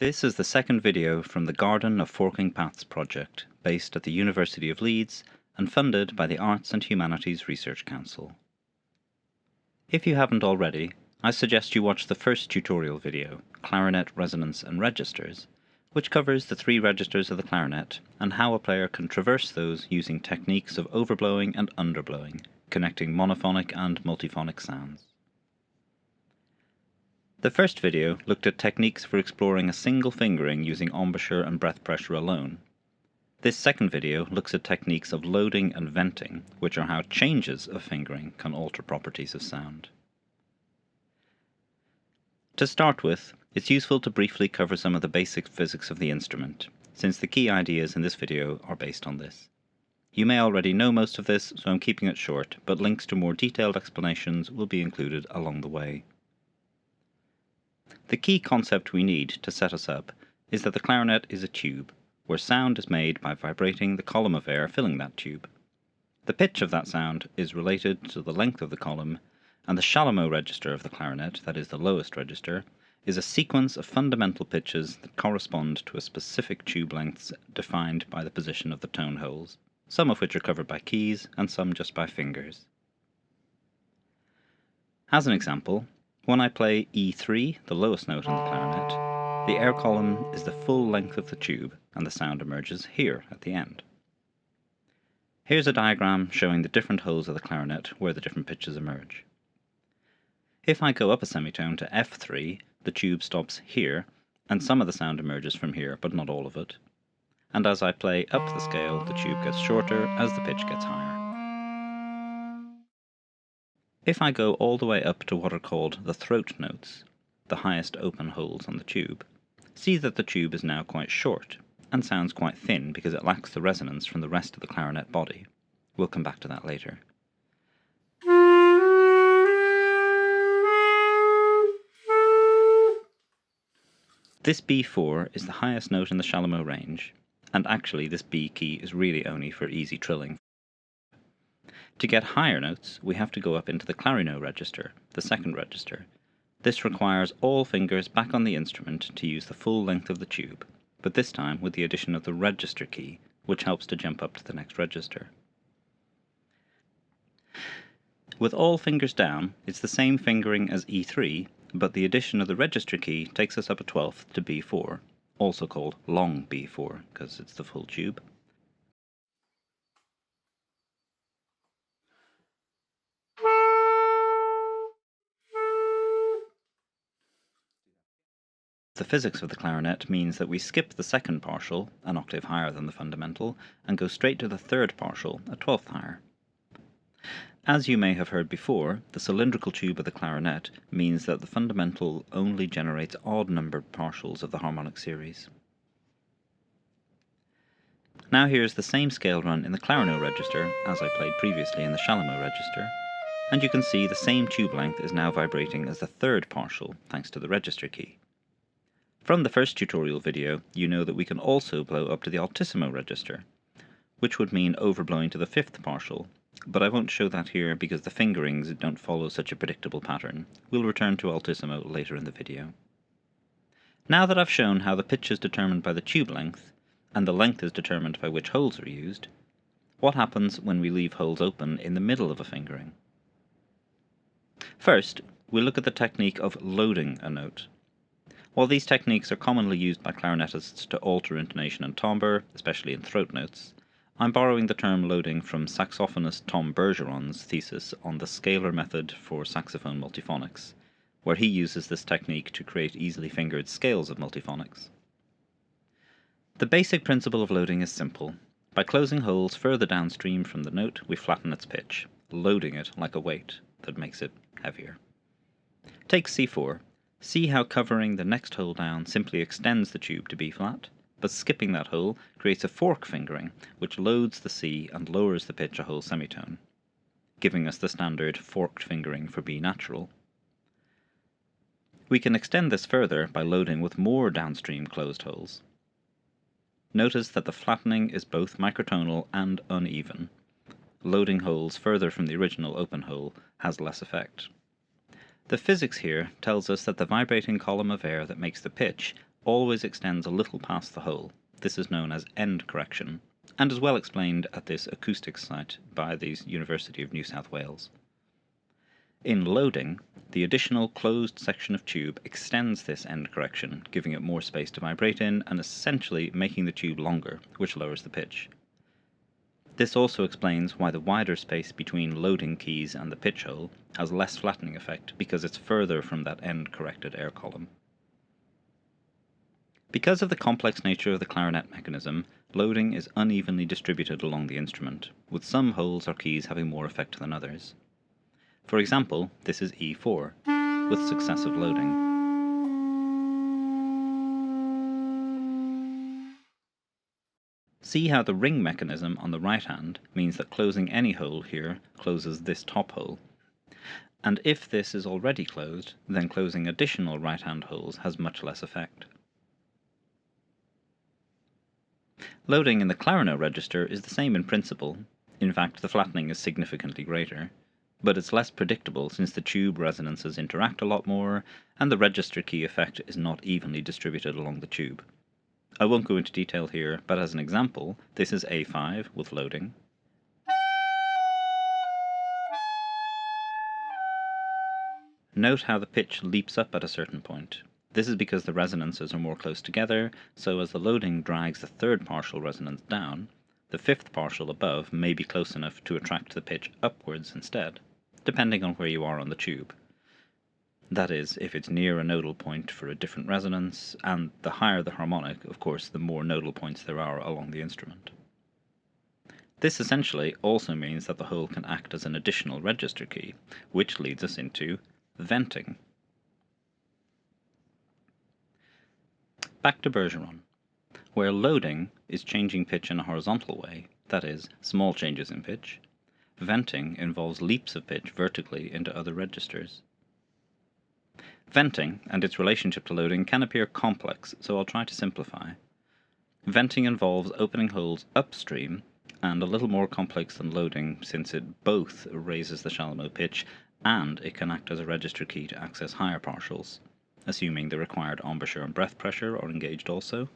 This is the second video from the Garden of Forking Paths project, based at the University of Leeds and funded by the Arts and Humanities Research Council. If you haven't already, I suggest you watch the first tutorial video, Clarinet, Resonance and Registers, which covers the three registers of the clarinet and how a player can traverse those using techniques of overblowing and underblowing, connecting monophonic and multiphonic sounds. The first video looked at techniques for exploring a single fingering using embouchure and breath pressure alone. This second video looks at techniques of loading and venting, which are how changes of fingering can alter properties of sound. To start with, it's useful to briefly cover some of the basic physics of the instrument, since the key ideas in this video are based on this. You may already know most of this, so I'm keeping it short, but links to more detailed explanations will be included along the way. The key concept we need to set us up is that the clarinet is a tube, where sound is made by vibrating the column of air filling that tube. The pitch of that sound is related to the length of the column, and the chalumeau register of the clarinet, that is the lowest register, is a sequence of fundamental pitches that correspond to a specific tube lengths defined by the position of the tone holes, some of which are covered by keys and some just by fingers. As an example, when I play E3, the lowest note in the clarinet, the air column is the full length of the tube and the sound emerges here at the end. Here's a diagram showing the different holes of the clarinet where the different pitches emerge. If I go up a semitone to F3, the tube stops here, and some of the sound emerges from here, but not all of it. And as I play up the scale, the tube gets shorter as the pitch gets higher. If I go all the way up to what are called the throat notes, the highest open holes on the tube, see that the tube is now quite short, and sounds quite thin because it lacks the resonance from the rest of the clarinet body. We'll come back to that later. This B4 is the highest note in the chalumeau range, and actually this B key is really only for easy trilling. To get higher notes, we have to go up into the clarinet register, the second register. This requires all fingers back on the instrument to use the full length of the tube, but this time with the addition of the register key, which helps to jump up to the next register. With all fingers down, it's the same fingering as E3, but the addition of the register key takes us up a 12th to B4, also called long B4, because it's the full tube. The physics of the clarinet means that we skip the second partial, an octave higher than the fundamental, and go straight to the third partial, a 12th higher. As you may have heard before, the cylindrical tube of the clarinet means that the fundamental only generates odd-numbered partials of the harmonic series. Now here's the same scale run in the clarinet register as I played previously in the chalumeau register, and you can see the same tube length is now vibrating as the third partial thanks to the register key. From the first tutorial video, you know that we can also blow up to the altissimo register, which would mean overblowing to the fifth partial, but I won't show that here because the fingerings don't follow such a predictable pattern. We'll return to altissimo later in the video. Now that I've shown how the pitch is determined by the tube length, and the length is determined by which holes are used, what happens when we leave holes open in the middle of a fingering? First, we'll look at the technique of loading a note. While these techniques are commonly used by clarinetists to alter intonation and timbre, especially in throat notes, I'm borrowing the term loading from saxophonist Tom Bergeron's thesis on the scalar method for saxophone multiphonics, where he uses this technique to create easily fingered scales of multiphonics. The basic principle of loading is simple. By closing holes further downstream from the note, we flatten its pitch, loading it like a weight that makes it heavier. Take C4. See how covering the next hole down simply extends the tube to B flat, but skipping that hole creates a fork fingering, which loads the C and lowers the pitch a whole semitone, giving us the standard forked fingering for B natural. We can extend this further by loading with more downstream closed holes. Notice that the flattening is both microtonal and uneven. Loading holes further from the original open hole has less effect. The physics here tells us that the vibrating column of air that makes the pitch always extends a little past the hole. This is known as end correction, and is well explained at this acoustics site by the University of New South Wales. In loading, the additional closed section of tube extends this end correction, giving it more space to vibrate in and essentially making the tube longer, which lowers the pitch. This also explains why the wider space between loading keys and the pitch hole has less flattening effect, because it's further from that end corrected air column. Because of the complex nature of the clarinet mechanism, loading is unevenly distributed along the instrument, with some holes or keys having more effect than others. For example, this is E4, with successive loading. See how the ring mechanism on the right hand means that closing any hole here closes this top hole. And if this is already closed, then closing additional right hand holes has much less effect. Loading in the clarinet register is the same in principle. In fact, the flattening is significantly greater, but it's less predictable since the tube resonances interact a lot more, and the register key effect is not evenly distributed along the tube. I won't go into detail here, but as an example, this is A5 with loading. Note how the pitch leaps up at a certain point. This is because the resonances are more close together, so as the loading drags the third partial resonance down, the fifth partial above may be close enough to attract the pitch upwards instead, depending on where you are on the tube. That is, if it's near a nodal point for a different resonance, and the higher the harmonic, of course, the more nodal points there are along the instrument. This essentially also means that the hole can act as an additional register key, which leads us into venting. Back to Bergeron, where loading is changing pitch in a horizontal way, that is, small changes in pitch. Venting involves leaps of pitch vertically into other registers. Venting and its relationship to loading can appear complex, so I'll try to simplify. Venting involves opening holes upstream, and a little more complex than loading since it both raises the shallow pitch and it can act as a register key to access higher partials, assuming the required embouchure and breath pressure are engaged also.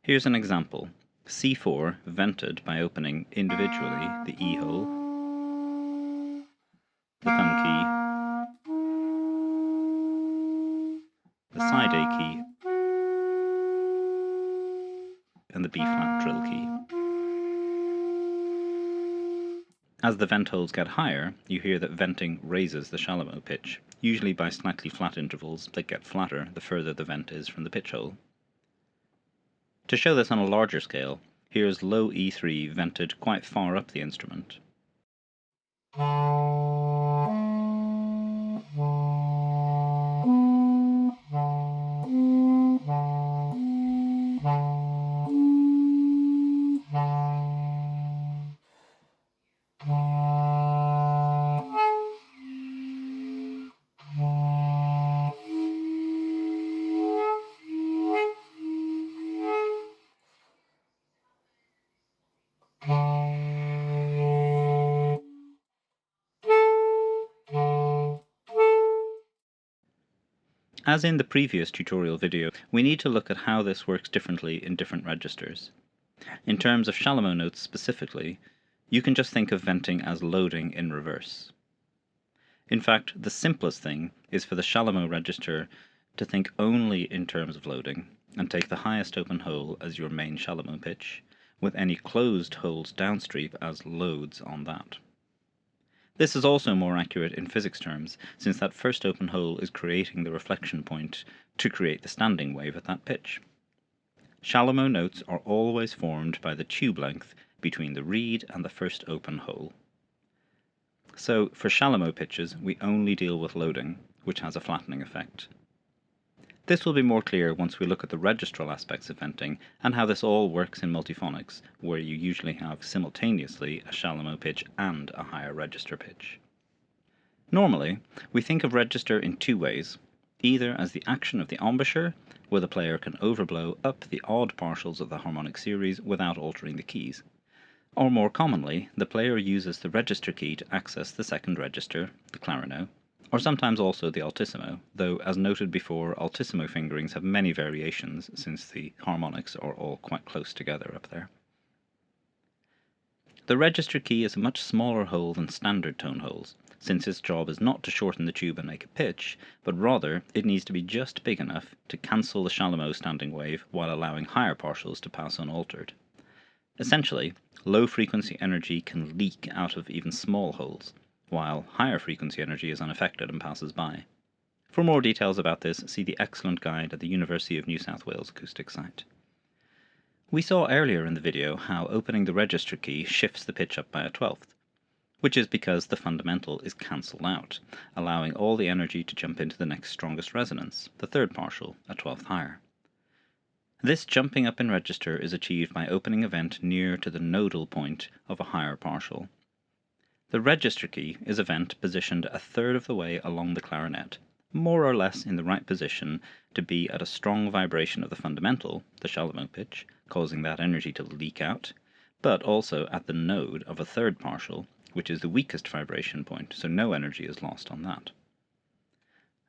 Here's an example. C4 vented by opening individually the E hole, the thumb key, the side A key, and the B-flat trill key. As the vent holes get higher, you hear that venting raises the shallow pitch, usually by slightly flat intervals that get flatter the further the vent is from the pitch hole. To show this on a larger scale, here's low E3 vented quite far up the instrument. As in the previous tutorial video, we need to look at how this works differently in different registers. In terms of shallow notes specifically, you can just think of venting as loading in reverse. In fact, the simplest thing is for the shallow register to think only in terms of loading, and take the highest open hole as your main shallow pitch, with any closed holes downstream as loads on that. This is also more accurate in physics terms, since that first open hole is creating the reflection point to create the standing wave at that pitch. Shallow notes are always formed by the tube length between the reed and the first open hole. So, for shallow pitches, we only deal with loading, which has a flattening effect. This will be more clear once we look at the registral aspects of venting and how this all works in multiphonics, where you usually have simultaneously a shallow pitch and a higher register pitch. Normally, we think of register in two ways, either as the action of the embouchure, where the player can overblow up the odd partials of the harmonic series without altering the keys, or more commonly, the player uses the register key to access the second register, the clarinet, or sometimes also the altissimo, though as noted before, altissimo fingerings have many variations since the harmonics are all quite close together up there. The register key is a much smaller hole than standard tone holes, since its job is not to shorten the tube and make a pitch, but rather it needs to be just big enough to cancel the shallow standing wave while allowing higher partials to pass unaltered. Essentially, low frequency energy can leak out of even small holes, while higher frequency energy is unaffected and passes by. For more details about this, see the excellent guide at the University of New South Wales acoustic site. We saw earlier in the video how opening the register key shifts the pitch up by a twelfth, which is because the fundamental is cancelled out, allowing all the energy to jump into the next strongest resonance, the third partial, a twelfth higher. This jumping up in register is achieved by opening a vent near to the nodal point of a higher partial. The register key is a vent positioned a third of the way along the clarinet, more or less in the right position to be at a strong vibration of the fundamental, the shallow pitch, causing that energy to leak out, but also at the node of a third partial, which is the weakest vibration point, so no energy is lost on that.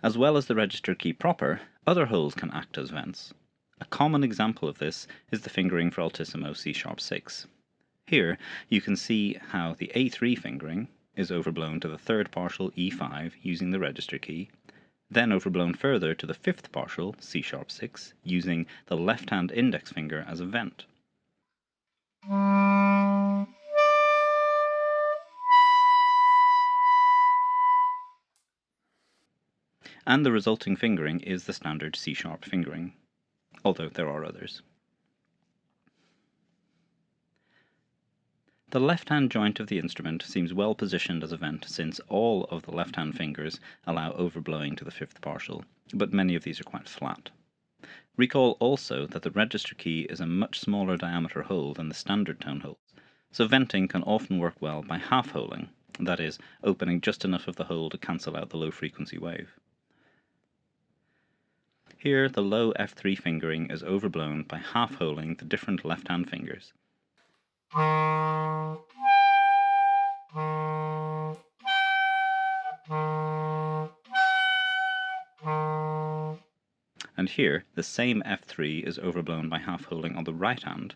As well as the register key proper, other holes can act as vents. A common example of this is the fingering for altissimo C#6. Here you can see how the A3 fingering is overblown to the third partial E5 using the register key, then overblown further to the fifth partial C#6 using the left-hand index finger as a vent. And the resulting fingering is the standard C# fingering, although there are others. The left-hand joint of the instrument seems well positioned as a vent since all of the left-hand fingers allow overblowing to the fifth partial, but many of these are quite flat. Recall also that the register key is a much smaller diameter hole than the standard tone holes, so venting can often work well by half-holing, that is, opening just enough of the hole to cancel out the low-frequency wave. Here, the low F3 fingering is overblown by half-holing the different left-hand fingers. And here, the same F3 is overblown by half-holing on the right hand,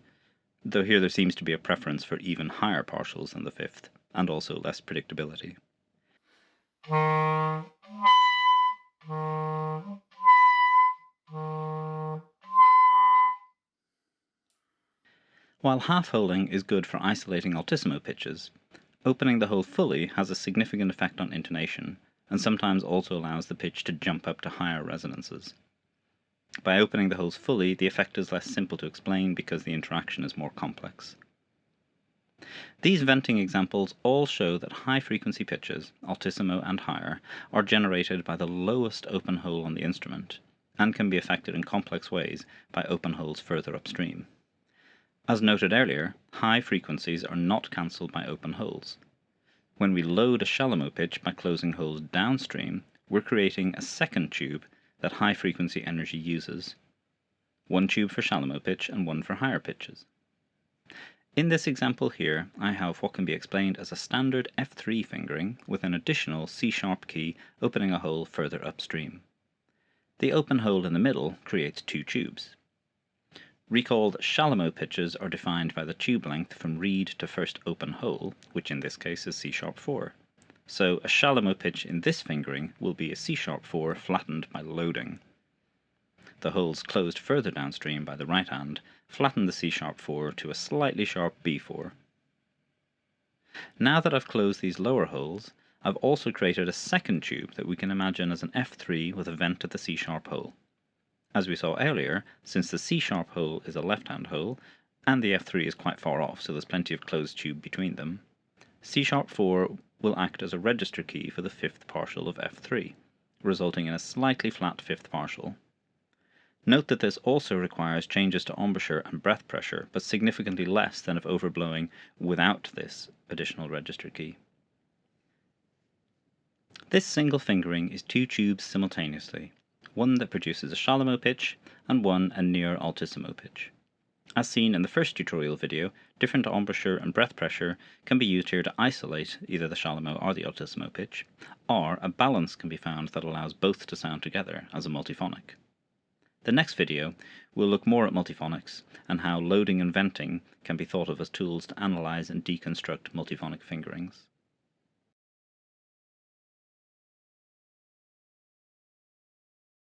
though here there seems to be a preference for even higher partials than the fifth, and also less predictability. While half-holing is good for isolating altissimo pitches, opening the hole fully has a significant effect on intonation, and sometimes also allows the pitch to jump up to higher resonances. By opening the holes fully, the effect is less simple to explain because the interaction is more complex. These venting examples all show that high-frequency pitches, altissimo and higher, are generated by the lowest open hole on the instrument, and can be affected in complex ways by open holes further upstream. As noted earlier, high frequencies are not cancelled by open holes. When we load a shallow pitch by closing holes downstream, we're creating a second tube that high frequency energy uses. One tube for shallow pitch and one for higher pitches. In this example here, I have what can be explained as a standard F3 fingering with an additional C# key opening a hole further upstream. The open hole in the middle creates two tubes. Recall that shallow pitches are defined by the tube length from reed to first open hole, which in this case is C#4. So a shallow pitch in this fingering will be a C#4 flattened by loading. The holes closed further downstream by the right hand flatten the C#4 to a slightly sharp B4. Now that I've closed these lower holes, I've also created a second tube that we can imagine as an F3 with a vent at the C# hole. As we saw earlier, since the C# hole is a left-hand hole, and the F3 is quite far off, so there's plenty of closed tube between them, C#4 will act as a register key for the fifth partial of F3, resulting in a slightly flat fifth partial. Note that this also requires changes to embouchure and breath pressure, but significantly less than if overblowing without this additional register key. This single fingering is two tubes simultaneously, one that produces a shallow pitch and one a near altissimo pitch. As seen in the first tutorial video, different embouchure and breath pressure can be used here to isolate either the shallow or the altissimo pitch, or a balance can be found that allows both to sound together as a multiphonic. The next video will look more at multiphonics and how loading and venting can be thought of as tools to analyze and deconstruct multiphonic fingerings.